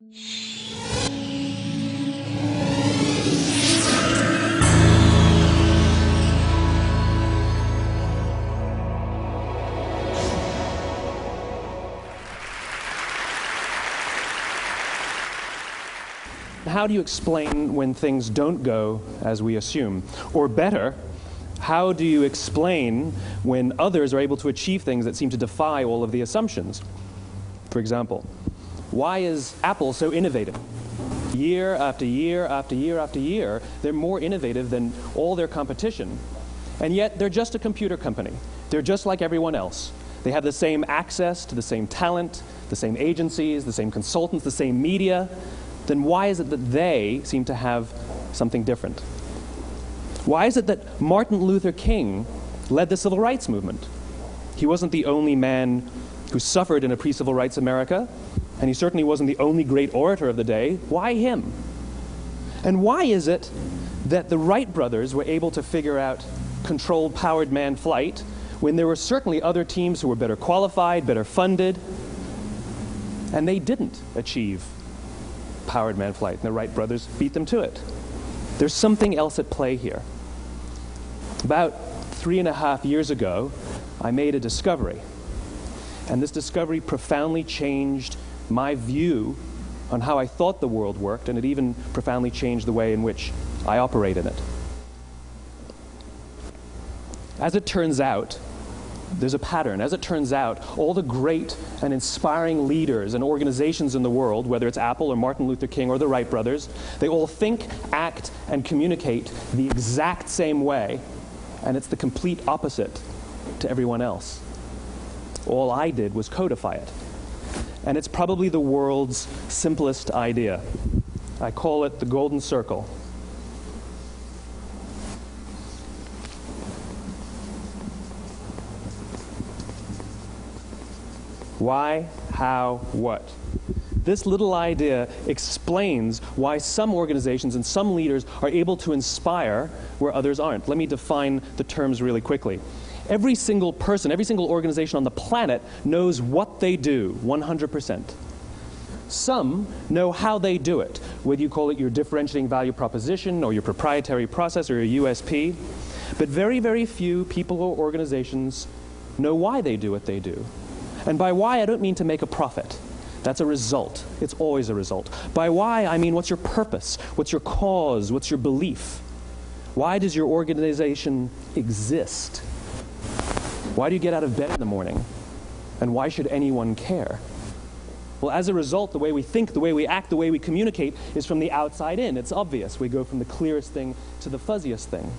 How do you explain when things don't go as we assume? Or better, how do you explain when others are able to achieve things that seem to defy all of the assumptions? For example, why is Apple so innovative? Year after year after year after year, they're more innovative than all their competition. And yet, they're just a computer company. They're just like everyone else. They have the same access to the same talent, the same agencies, the same consultants, the same media. Then why is it that they seem to have something different? Why is it that Martin Luther King led the civil rights movement? He wasn't the only man who suffered in a pre-civil rights America, and he certainly wasn't the only great orator of the day. Why him? And why is it that the Wright brothers were able to figure out controlled powered manned flight when there were certainly other teams who were better qualified, better funded, and they didn't achieve powered manned flight, and the Wright brothers beat them to it? There's something else at play here. About 3.5 years ago, I made a discovery, and this discovery profoundly changed my view on how I thought the world worked, and it even profoundly changed the way in which I operate in it. As it turns out, there's a pattern. As it turns out, all the great and inspiring leaders and organizations in the world, whether it's Apple or Martin Luther King or the Wright brothers, they all think, act, and communicate the exact same way, and it's the complete opposite to everyone else. All I did was codify it. And it's probably the world's simplest idea. I call it the golden circle. Why, how, what? This little idea explains why some organizations and some leaders are able to inspire where others aren't. Let me define the terms really quickly. Every single person, every single organization on the planet knows what they do, 100%. Some know how they do it, whether you call it your differentiating value proposition or your proprietary process or your USP. But very, very few people or organizations know why they do what they do. And by why, I don't mean to make a profit. That's a result. It's always a result. By why, I mean what's your purpose? What's your cause? What's your belief? Why does your organization exist? Why do you get out of bed in the morning? And why should anyone care? Well, as a result, the way we think, the way we act, the way we communicate is from the outside in. It's obvious. We go from the clearest thing to the fuzziest thing.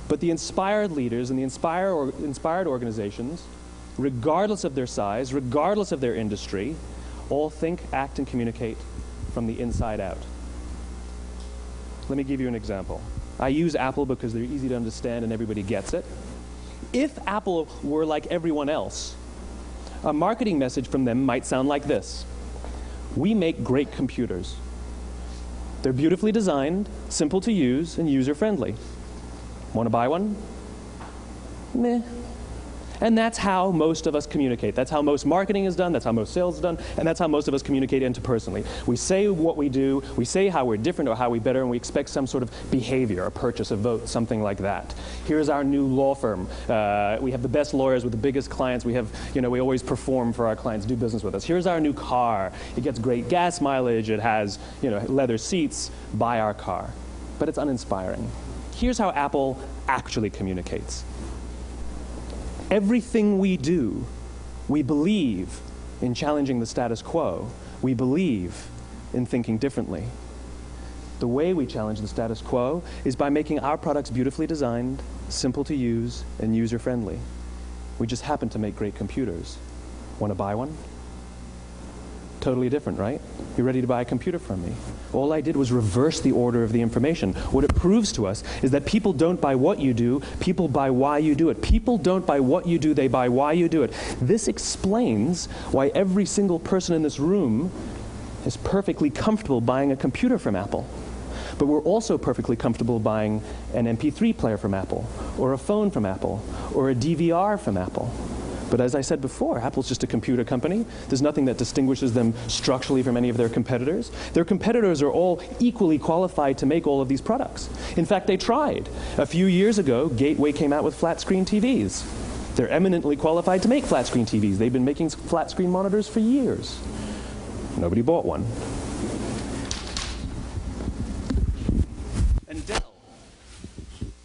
But the inspired leaders and the inspired organizations, regardless of their size, regardless of their industry, all think, act, and communicate from the inside out. Let me give you an example. I use Apple because they're easy to understand and everybody gets it. If Apple were like everyone else, a marketing message from them might sound like this. We make great computers. They're beautifully designed, simple to use, and user-friendly. Want to buy one? Meh. And that's how most of us communicate. That's how most marketing is done, that's how most sales is done, and that's how most of us communicate interpersonally. We say what we do, we say how we're different or how we're better, and we expect some sort of behavior, a purchase, a vote, something like that. Here's our new law firm. We have the best lawyers with the biggest clients. We have, we always perform for our clients, do business with us. Here's our new car. It gets great gas mileage. It has, leather seats. Buy our car. But it's uninspiring. Here's how Apple actually communicates. Everything we do, we believe in challenging the status quo. We believe in thinking differently. The way we challenge the status quo is by making our products beautifully designed, simple to use, and user-friendly. We just happen to make great computers. Want to buy one? Totally different, right? You're ready to buy a computer from me. All I did was reverse the order of the information. What it proves to us is that people don't buy what you do, people buy why you do it. People don't buy what you do, they buy why you do it. This explains why every single person in this room is perfectly comfortable buying a computer from Apple. But we're also perfectly comfortable buying an MP3 player from Apple, or a phone from Apple, or a DVR from Apple. But as I said before, Apple's just a computer company. There's nothing that distinguishes them structurally from any of their competitors. Their competitors are all equally qualified to make all of these products. In fact, they tried. A few years ago, Gateway came out with flat-screen TVs. They're eminently qualified to make flat-screen TVs. They've been making flat-screen monitors for years. Nobody bought one. And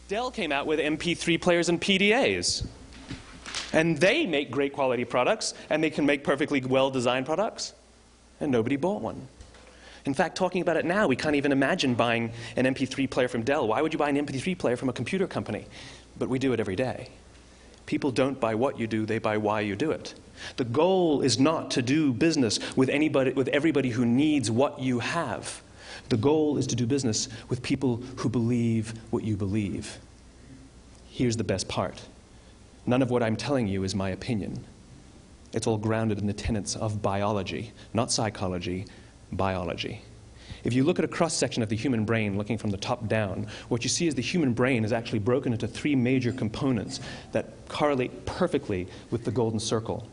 Dell came out with MP3 players and PDAs. And they make great quality products, and they can make perfectly well-designed products, and nobody bought one. In fact, talking about it now, we can't even imagine buying an MP3 player from Dell. Why would you buy an MP3 player from a computer company? But we do it every day. People don't buy what you do, they buy why you do it. The goal is not to do business with everybody who needs what you have. The goal is to do business with people who believe what you believe. Here's the best part. None of what I'm telling you is my opinion. It's all grounded in the tenets of biology, not psychology, biology. If you look at a cross-section of the human brain, looking from the top down, what you see is the human brain is actually broken into three major components that correlate perfectly with the golden circle.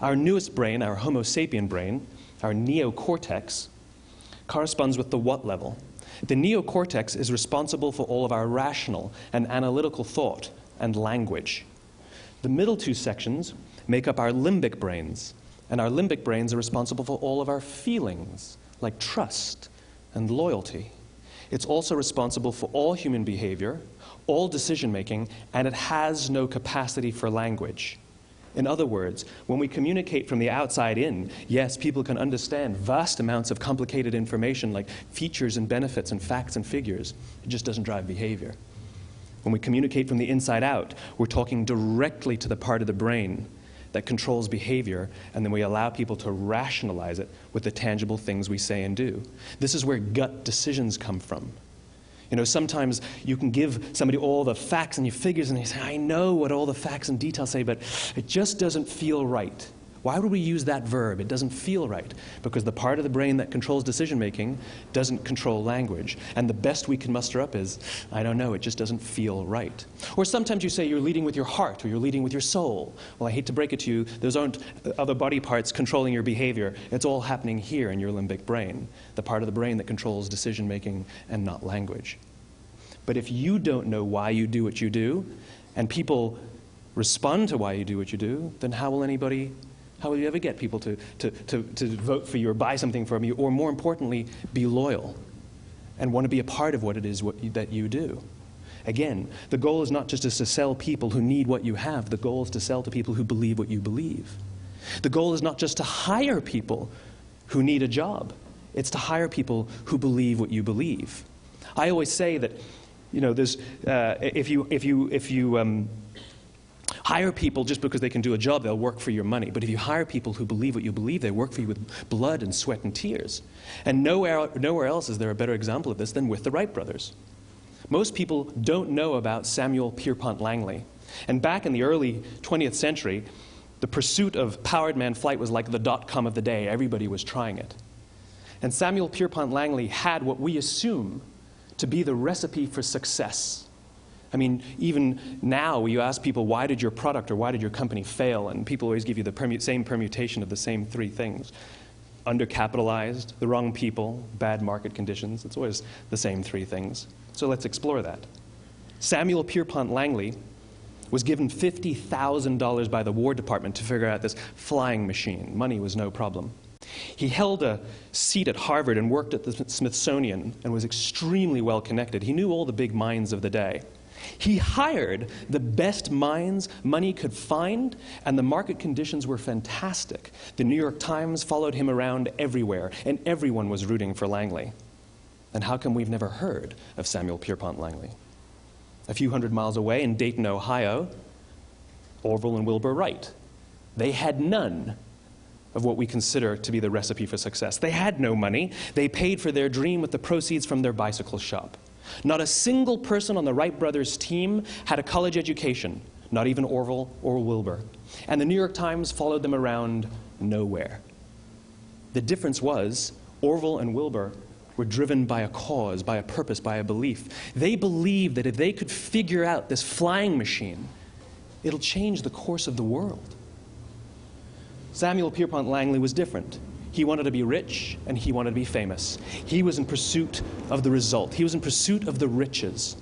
Our newest brain, our Homo sapien brain, our neocortex, corresponds with the what level. The neocortex is responsible for all of our rational and analytical thought and language. The middle two sections make up our limbic brains, and our limbic brains are responsible for all of our feelings, like trust and loyalty. It's also responsible for all human behavior, all decision-making, and it has no capacity for language. In other words, when we communicate from the outside in, yes, people can understand vast amounts of complicated information like features and benefits and facts and figures. It just doesn't drive behavior. When we communicate from the inside out, we're talking directly to the part of the brain that controls behavior, and then we allow people to rationalize it with the tangible things we say and do. This is where gut decisions come from. You know, sometimes you can give somebody all the facts and your figures, and they say, I know what all the facts and details say, but it just doesn't feel right. Why would we use that verb? It doesn't feel right. Because the part of the brain that controls decision-making doesn't control language. And the best we can muster up is, I don't know, it just doesn't feel right. Or sometimes you say you're leading with your heart or you're leading with your soul. Well, I hate to break it to you, those aren't other body parts controlling your behavior. It's all happening here in your limbic brain, the part of the brain that controls decision-making and not language. But if you don't know why you do what you do, and people respond to why you do what you do, then how will you ever get people to vote for you or buy something from you, or more importantly, be loyal and want to be a part of what it is that you do? Again, the goal is not just to sell people who need what you have. The goal is to sell to people who believe what you believe. The goal is not just to hire people who need a job. It's to hire people who believe what you believe. I always say that, you know, there's, if you hire people just because they can do a job, they'll work for your money. But if you hire people who believe what you believe, they work for you with blood and sweat and tears. And nowhere else is there a better example of this than with the Wright brothers. Most people don't know about Samuel Pierpont Langley. And back in the early 20th century, the pursuit of powered man flight was like the dot-com of the day. Everybody was trying it. And Samuel Pierpont Langley had what we assume to be the recipe for success. I mean, even now, you ask people, why did your product or why did your company fail? And people always give you the same permutation of the same three things. Undercapitalized, the wrong people, bad market conditions. It's always the same three things. So let's explore that. Samuel Pierpont Langley was given $50,000 by the War Department to figure out this flying machine. Money was no problem. He held a seat at Harvard and worked at the Smithsonian and was extremely well connected. He knew all the big minds of the day. He hired the best minds money could find, and the market conditions were fantastic. The New York Times followed him around everywhere, and everyone was rooting for Langley. And how come we've never heard of Samuel Pierpont Langley? A few hundred miles away in Dayton, Ohio, Orville and Wilbur Wright. They had none of what we consider to be the recipe for success. They had no money. They paid for their dream with the proceeds from their bicycle shop. Not a single person on the Wright brothers' team had a college education, not even Orville or Wilbur. And the New York Times followed them around nowhere. The difference was Orville and Wilbur were driven by a cause, by a purpose, by a belief. They believed that if they could figure out this flying machine, it'll change the course of the world. Samuel Pierpont Langley was different. He wanted to be rich, and he wanted to be famous. He was in pursuit of the result. He was in pursuit of the riches.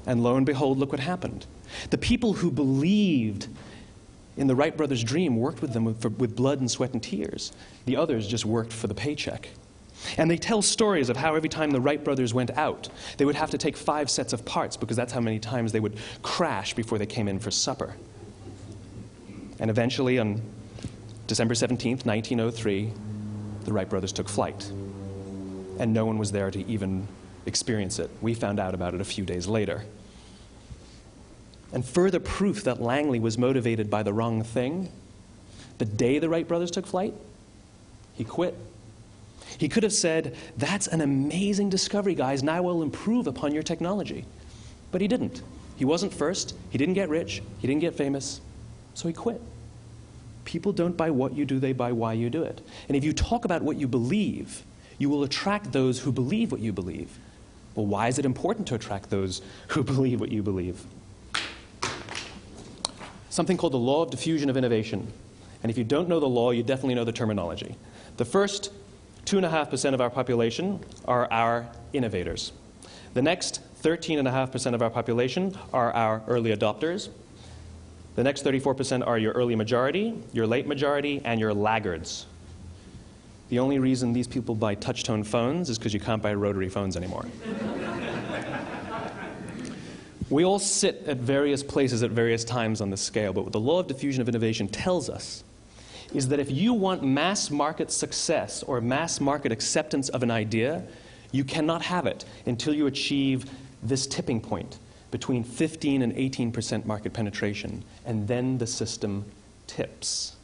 And lo and behold, look what happened. The people who believed in the Wright brothers' dream worked with them with blood and sweat and tears. The others just worked for the paycheck. And they tell stories of how every time the Wright brothers went out, they would have to take 5 sets of parts because that's how many times they would crash before they came in for supper. And eventually, on December 17th, 1903, the Wright brothers took flight. And no one was there to even experience it. We found out about it a few days later. And further proof that Langley was motivated by the wrong thing, the day the Wright brothers took flight, he quit. He could have said, "That's an amazing discovery, guys. Now we'll improve upon your technology." But he didn't. He wasn't first. He didn't get rich. He didn't get famous. So he quit. People don't buy what you do, they buy why you do it. And if you talk about what you believe, you will attract those who believe what you believe. Well, why is it important to attract those who believe what you believe? Something called the law of diffusion of innovation. And if you don't know the law, you definitely know the terminology. The first 2.5% of our population are our innovators. The next 13.5% of our population are our early adopters. The next 34% are your early majority, your late majority, and your laggards. The only reason these people buy touch-tone phones is because you can't buy rotary phones anymore. We all sit at various places at various times on the scale, but what the law of diffusion of innovation tells us is that if you want mass market success or mass market acceptance of an idea, you cannot have it until you achieve this tipping point between 15 and 18% market penetration, and then the system tips.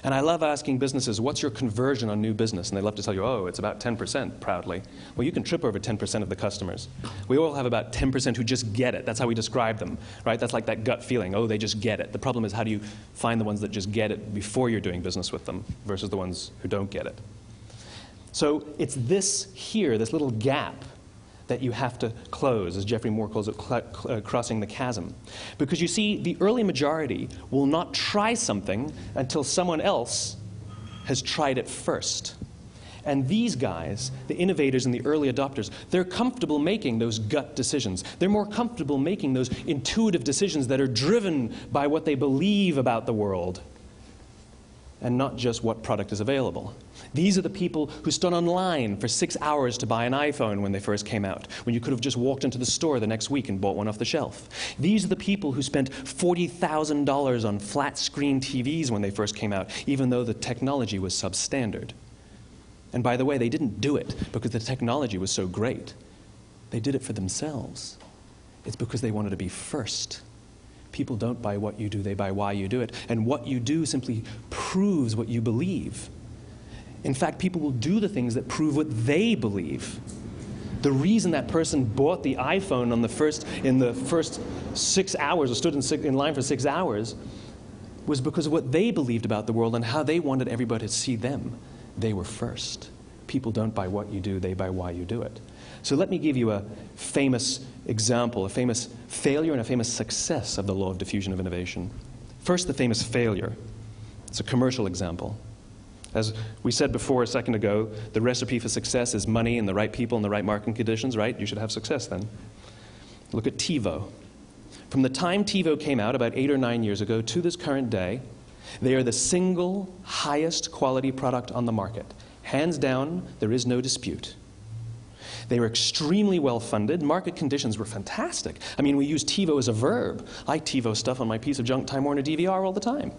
And I love asking businesses, what's your conversion on new business? And they love to tell you, oh, it's about 10%, proudly. Well, you can trip over 10% of the customers. We all have about 10% who just get it. That's how we describe them, right? That's like that gut feeling, oh, they just get it. The problem is, how do you find the ones that just get it before you're doing business with them versus the ones who don't get it? So it's this here, this little gap, that you have to close, as Geoffrey Moore calls it, crossing the chasm. Because you see, the early majority will not try something until someone else has tried it first. And these guys, the innovators and the early adopters, they're comfortable making those gut decisions. They're more comfortable making those intuitive decisions that are driven by what they believe about the world, and not just what product is available. These are the people who stood online for 6 hours to buy an iPhone when they first came out, when you could have just walked into the store the next week and bought one off the shelf. These are the people who spent $40,000 on flat-screen TVs when they first came out, even though the technology was substandard. And by the way, they didn't do it because the technology was so great. They did it for themselves. It's because they wanted to be first. People don't buy what you do, they buy why you do it. And what you do simply proves what you believe. In fact, people will do the things that prove what they believe. The reason that person bought the iPhone in the first 6 hours, or stood in line for 6 hours, was because of what they believed about the world and how they wanted everybody to see them. They were first. People don't buy what you do, they buy why you do it. So let me give you a famous example, a famous failure and a famous success of the law of diffusion of innovation. First, the famous failure. It's a commercial example. As we said before a second ago, the recipe for success is money and the right people and the right marketing conditions, right? You should have success then. Look at TiVo. From the time TiVo came out about 8 or 9 years ago to this current day, they are the single highest quality product on the market. Hands down, there is no dispute. They were extremely well funded. Market conditions were fantastic. I mean, we use TiVo as a verb. I TiVo stuff on my piece of junk Time Warner DVR all the time.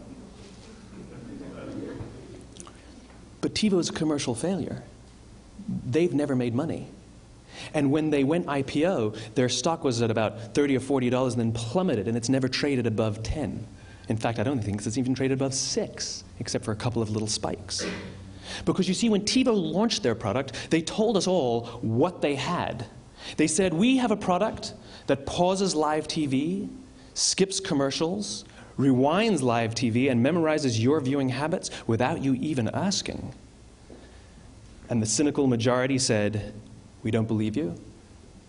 But TiVo is a commercial failure. They've never made money. And when they went IPO, their stock was at about $30 or $40 and then plummeted, and it's never traded above 10. In fact, I don't think it's even traded above 6, except for a couple of little spikes. Because you see, when TiVo launched their product, they told us all what they had. They said, we have a product that pauses live TV, skips commercials, rewinds live TV, and memorizes your viewing habits without you even asking. And the cynical majority said, we don't believe you,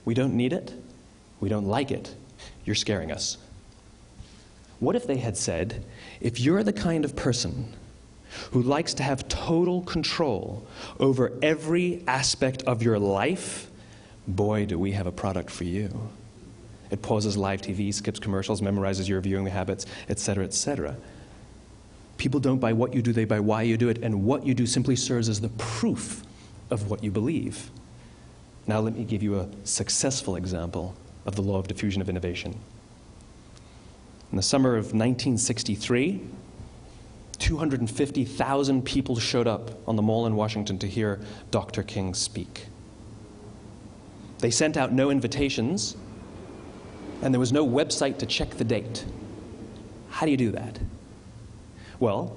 we don't need it, we don't like it, you're scaring us. What if they had said, if you're the kind of person who likes to have total control over every aspect of your life, boy, do we have a product for you. It pauses live TV, skips commercials, memorizes your viewing habits, etc., etc. People don't buy what you do, they buy why you do it, and what you do simply serves as the proof of what you believe. Now let me give you a successful example of the law of diffusion of innovation. In the summer of 1963, 250,000 people showed up on the Mall in Washington to hear Dr. King speak. They sent out no invitations, and there was no website to check the date. How do you do that? Well,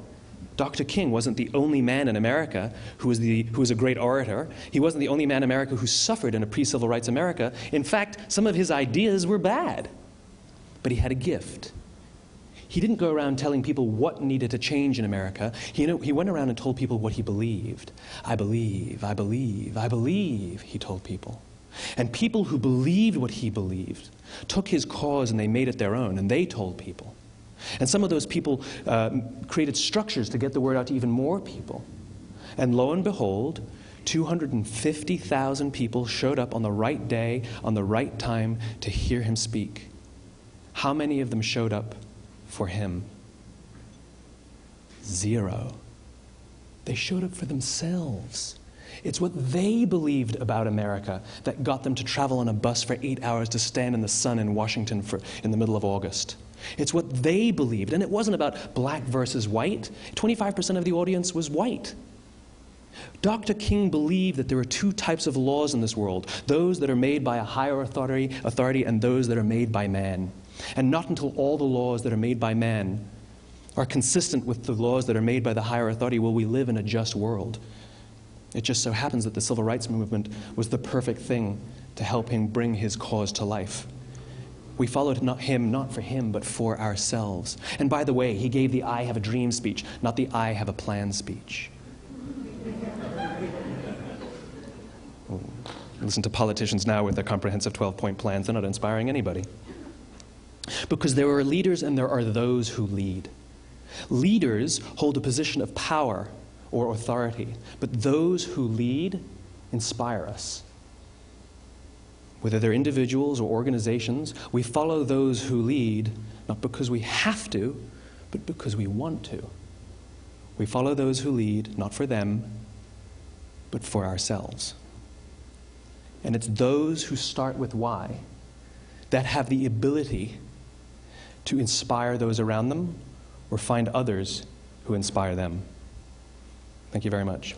Dr. King wasn't the only man in America who was a great orator. He wasn't the only man in America who suffered in a pre-civil rights America. In fact, some of his ideas were bad. But he had a gift. He didn't go around telling people what needed to change in America. He went around and told people what he believed. I believe, I believe, I believe, he told people. And people who believed what he believed took his cause and they made it their own, and they told people. And some of those people created structures to get the word out to even more people. And lo and behold, 250,000 people showed up on the right day, on the right time to hear him speak. How many of them showed up for him? 0. They showed up for themselves. It's what they believed about America that got them to travel on a bus for 8 hours to stand in the sun in Washington in the middle of August. It's what they believed, and it wasn't about black versus white. 25% of the audience was white. Dr. King believed that there are 2 types of laws in this world, those that are made by a higher authority and those that are made by man. And not until all the laws that are made by man are consistent with the laws that are made by the higher authority will we live in a just world. It just so happens that the civil rights movement was the perfect thing to help him bring his cause to life. We followed him not for him, but for ourselves. And by the way, he gave the I have a dream speech, not the I have a plan speech. Listen to politicians now with their comprehensive 12-point plans. They're not inspiring anybody. Because there are leaders and there are those who lead. Leaders hold a position of power or authority, but those who lead inspire us. Whether they're individuals or organizations, we follow those who lead not because we have to, but because we want to. We follow those who lead not for them, but for ourselves. And it's those who start with why that have the ability to inspire those around them or find others who inspire them. Thank you very much.